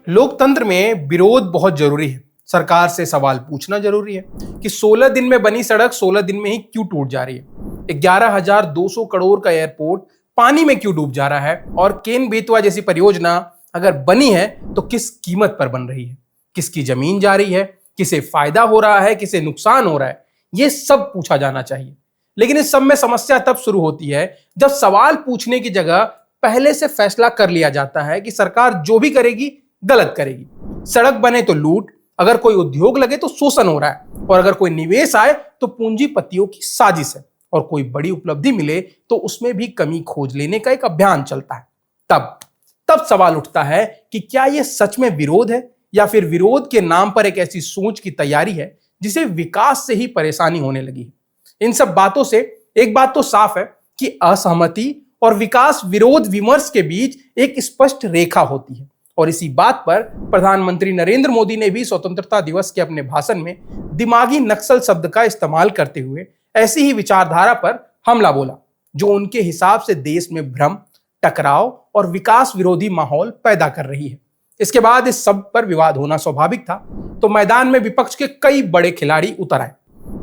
लोकतंत्र में विरोध बहुत जरूरी है। सरकार से सवाल पूछना जरूरी है कि 16 दिन में बनी सड़क 16 दिन में ही क्यों टूट जा रही है। 11,200 करोड़ का एयरपोर्ट पानी में क्यों डूब जा रहा है, और केन बेतवा जैसी परियोजना अगर बनी है तो किस कीमत पर बन रही है, किसकी जमीन जा रही है, किसे फायदा हो रहा है, किसे नुकसान हो रहा है, ये सब पूछा जाना चाहिए। लेकिन इस सब में समस्या तब शुरू होती है जब सवाल पूछने की जगह पहले से फैसला कर लिया जाता है कि सरकार जो भी करेगी गलत करेगी। सड़क बने तो लूट, अगर कोई उद्योग लगे तो शोषण हो रहा है, और अगर कोई निवेश आए तो पूंजीपतियों की साजिश है, और कोई बड़ी उपलब्धि मिले तो उसमें भी कमी खोज लेने का एक अभियान चलता है। तब तब सवाल उठता है कि क्या यह सच में विरोध है, या फिर विरोध के नाम पर एक ऐसी सोच की तैयारी है जिसे विकास से ही परेशानी होने लगी है। इन सब बातों से एक बात तो साफ है कि असहमति और विकास विरोध विमर्श के बीच एक स्पष्ट रेखा होती है, और इसी बात पर प्रधानमंत्री नरेंद्र मोदी ने भी स्वतंत्रता दिवस के अपने भाषण में दिमागी नक्सल शब्द का इस्तेमाल करते हुए ऐसी ही विचारधारा पर हमला बोला, जो उनके हिसाब से देश में भ्रम, टकराव और विकास विरोधी माहौल पैदा कर रही है। इसके बाद इस सब पर विवाद होना स्वाभाविक था, तो मैदान में विपक्ष के कई बड़े खिलाड़ी उतर आए।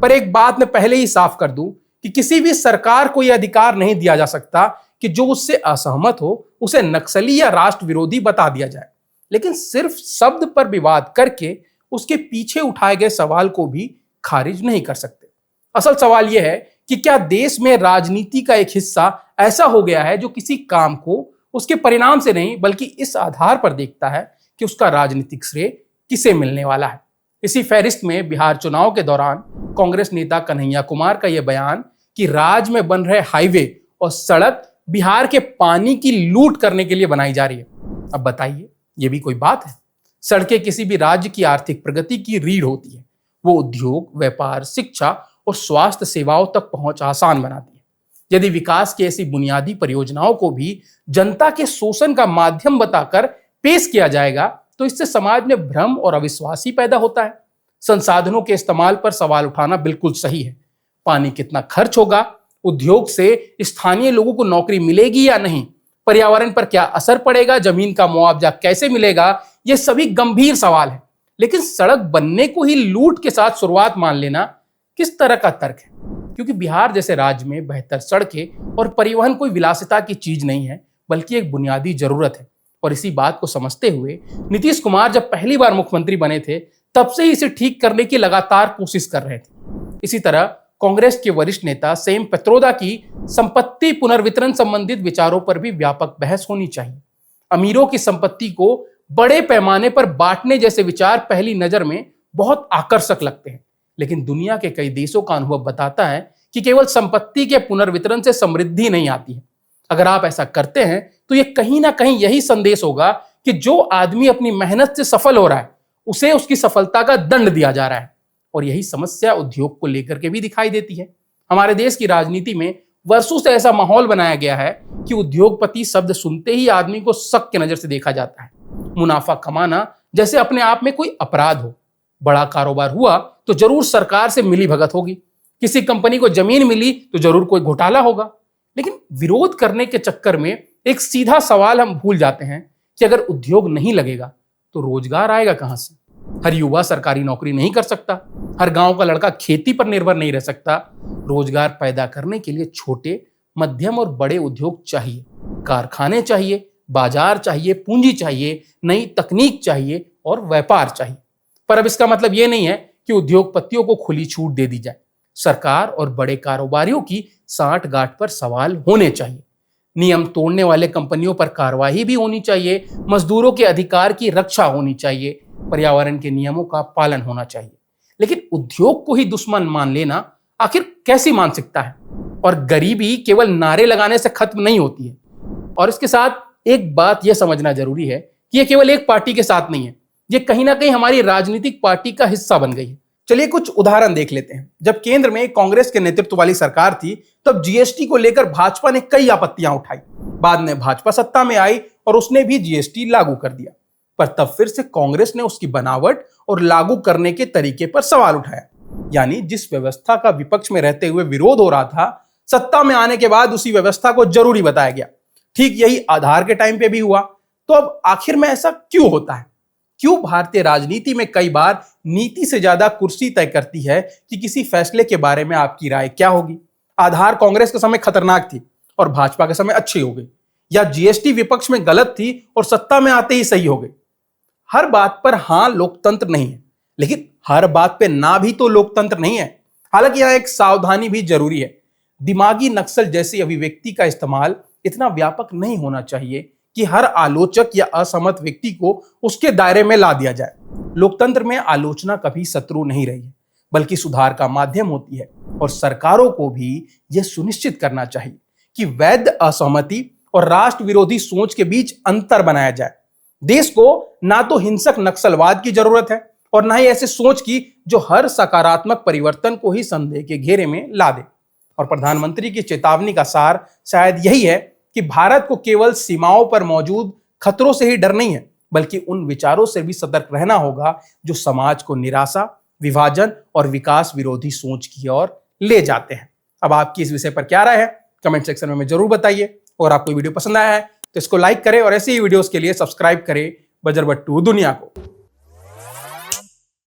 पर एक बात मैं पहले ही साफ कर दूं कि किसी भी सरकार को यह अधिकार नहीं दिया जा सकता कि जो उससे असहमत हो उसे नक्सली या राष्ट्र विरोधी बता दिया जाए। लेकिन सिर्फ शब्द पर विवाद करके उसके पीछे उठाए गए सवाल को भी खारिज नहीं कर सकते। असल सवाल यह है कि क्या देश में राजनीति का एक हिस्सा ऐसा हो गया है जो किसी काम को उसके परिणाम से नहीं बल्कि इस आधार पर देखता है कि उसका राजनीतिक श्रेय किसे मिलने वाला है। इसी फहरिस्त में बिहार चुनाव के दौरान कांग्रेस नेता कन्हैया कुमार का यह बयान कि राज्य में बन रहे हाईवे और सड़क बिहार के पानी की लूट करने के लिए बनाई जा रही है। अब बताइए, यह भी कोई बात है? सड़कें किसी भी राज्य की आर्थिक प्रगति की रीढ़ होती है। वो उद्योग, व्यापार, शिक्षा और स्वास्थ्य सेवाओं तक पहुंच आसान बनाती है। यदि विकास की ऐसी बुनियादी परियोजनाओं को भी जनता के शोषण का माध्यम बताकर पेश किया जाएगा तो इससे समाज में भ्रम और अविश्वास ही पैदा होता है। संसाधनों के इस्तेमाल पर सवाल उठाना बिल्कुल सही है। पानी कितना खर्च होगा, उद्योग से स्थानीय लोगों को नौकरी मिलेगी या नहीं, पर्यावरण पर क्या असर पड़ेगा, जमीन का मुआवजा कैसे मिलेगा, ये सभी गंभीर सवाल है। लेकिन सड़क बनने को ही लूट के साथ शुरुआत मान लेना किस तरह का तर्क है? क्योंकि बिहार जैसे राज्य में बेहतर सड़कें और परिवहन कोई विलासिता की चीज नहीं है, बल्कि एक बुनियादी जरूरत है। और इसी बात को समझते हुए नीतीश कुमार जब पहली बार मुख्यमंत्री बने थे तब से ही इसे ठीक करने की लगातार कोशिश कर रहे थे। इसी तरह कांग्रेस के वरिष्ठ नेता सेम पेत्रोदा की संपत्ति पुनर्वितरण संबंधित विचारों पर भी व्यापक बहस होनी चाहिए। अमीरों की संपत्ति को बड़े पैमाने पर बांटने जैसे विचार पहली नजर में बहुत आकर्षक लगते हैं, लेकिन दुनिया के कई देशों का अनुभव बताता है कि केवल संपत्ति के पुनर्वितरण से समृद्धि नहीं आती है। अगर आप ऐसा करते हैं तो ये कहीं ना कहीं यही संदेश होगा कि जो आदमी अपनी मेहनत से सफल हो रहा है उसे उसकी सफलता का दंड दिया जा रहा है। और यही समस्या उद्योग को लेकर के भी दिखाई देती है। हमारे देश की राजनीति में वर्षों से ऐसा माहौल बनाया गया है कि उद्योगपति शब्द सुनते ही आदमी को शक की नजर से देखा जाता है। मुनाफा कमाना जैसे अपने आप में कोई अपराध हो। बड़ा कारोबार हुआ तो जरूर सरकार से मिली भगत होगी, किसी कंपनी को जमीन मिली तो जरूर कोई घोटाला होगा। लेकिन विरोध करने के चक्कर में एक सीधा सवाल हम भूल जाते हैं कि अगर उद्योग नहीं लगेगा तो रोजगार आएगा कहां से? हर युवा सरकारी नौकरी नहीं कर सकता, हर गांव का लड़का खेती पर निर्भर नहीं रह सकता। रोजगार पैदा करने के लिए छोटे, मध्यम और बड़े उद्योग चाहिए, कारखाने चाहिए, बाजार चाहिए, पूंजी चाहिए, नई तकनीक चाहिए और व्यापार चाहिए। पर अब इसका मतलब यह नहीं है कि उद्योगपतियों को खुली छूट दे दी जाए। सरकार और बड़े कारोबारियों की सांठ-गांठ पर सवाल होने चाहिए। नियम तोड़ने वाले कंपनियों पर कार्रवाई भी होनी चाहिए, मजदूरों के अधिकार की रक्षा होनी चाहिए, पर्यावरण के नियमों का पालन होना चाहिए। लेकिन उद्योग को ही दुश्मन मान लेना आखिर कैसी मानसिकता है? और गरीबी केवल नारे लगाने से खत्म नहीं होती है। और इसके साथ एक बात यह समझना जरूरी है कि यह केवल एक पार्टी के साथ नहीं है, यह कहीं ना कहीं हमारी राजनीतिक पार्टी का हिस्सा बन गई है। चलिए कुछ उदाहरण देख लेते हैं। जब केंद्र में कांग्रेस के नेतृत्व वाली सरकार थी तब जीएसटी को लेकर भाजपा ने कई आपत्तियां उठाई। बाद में भाजपा सत्ता में आई और उसने भी जीएसटी लागू कर दिया। पर तब फिर से कांग्रेस ने उसकी बनावट और लागू करने के तरीके पर सवाल उठाया। यानी जिस व्यवस्था का विपक्ष में रहते हुए विरोध हो रहा था, सत्ता में आने के बाद उसी व्यवस्था को जरूरी बताया गया। ठीक यही आधार के टाइम पे भी हुआ। तो अब आखिर में ऐसा क्यों होता है? क्यों भारतीय राजनीति में कई बार नीति से ज्यादा कुर्सी तय करती है कि किसी फैसले के बारे में आपकी राय क्या होगी? आधार कांग्रेस के समय खतरनाक थी और भाजपा के समय अच्छी हो गई, या जीएसटी विपक्ष में गलत थी और सत्ता में आते ही सही हो गई? हर बात पर हां लोकतंत्र नहीं है, लेकिन हर बात पे ना भी तो लोकतंत्र नहीं है। हालांकि यहां एक सावधानी भी जरूरी है। दिमागी नक्सल जैसी अभिव्यक्ति का इस्तेमाल इतना व्यापक नहीं होना चाहिए कि हर आलोचक या असहमत व्यक्ति को उसके दायरे में ला दिया जाए। लोकतंत्र में आलोचना कभी शत्रु नहीं रही है, बल्कि सुधार का माध्यम होती है, और सरकारों को भी यह सुनिश्चित करना चाहिए कि वैध असहमति और राष्ट्र विरोधी सोच के बीच अंतर बनाया जाए। देश को ना तो हिंसक नक्सलवाद की जरूरत है और ना ही ऐसे सोच की जो हर सकारात्मक परिवर्तन को ही संदेह के घेरे में ला दे। और प्रधानमंत्री की चेतावनी का सार शायद यही है कि भारत को केवल सीमाओं पर मौजूद खतरों से ही डर नहीं है, बल्कि उन विचारों से भी सतर्क रहना होगा जो समाज को निराशा, विभाजन और विकास विरोधी सोच की ओर ले जाते हैं। अब आपकी इस विषय पर क्या राय है, कमेंट सेक्शन में जरूर बताइए। और आपको वीडियो पसंद आया है तो इसको लाइक करें और ऐसे ही वीडियोस के लिए सब्सक्राइब करें बजरबट्टू दुनिया को।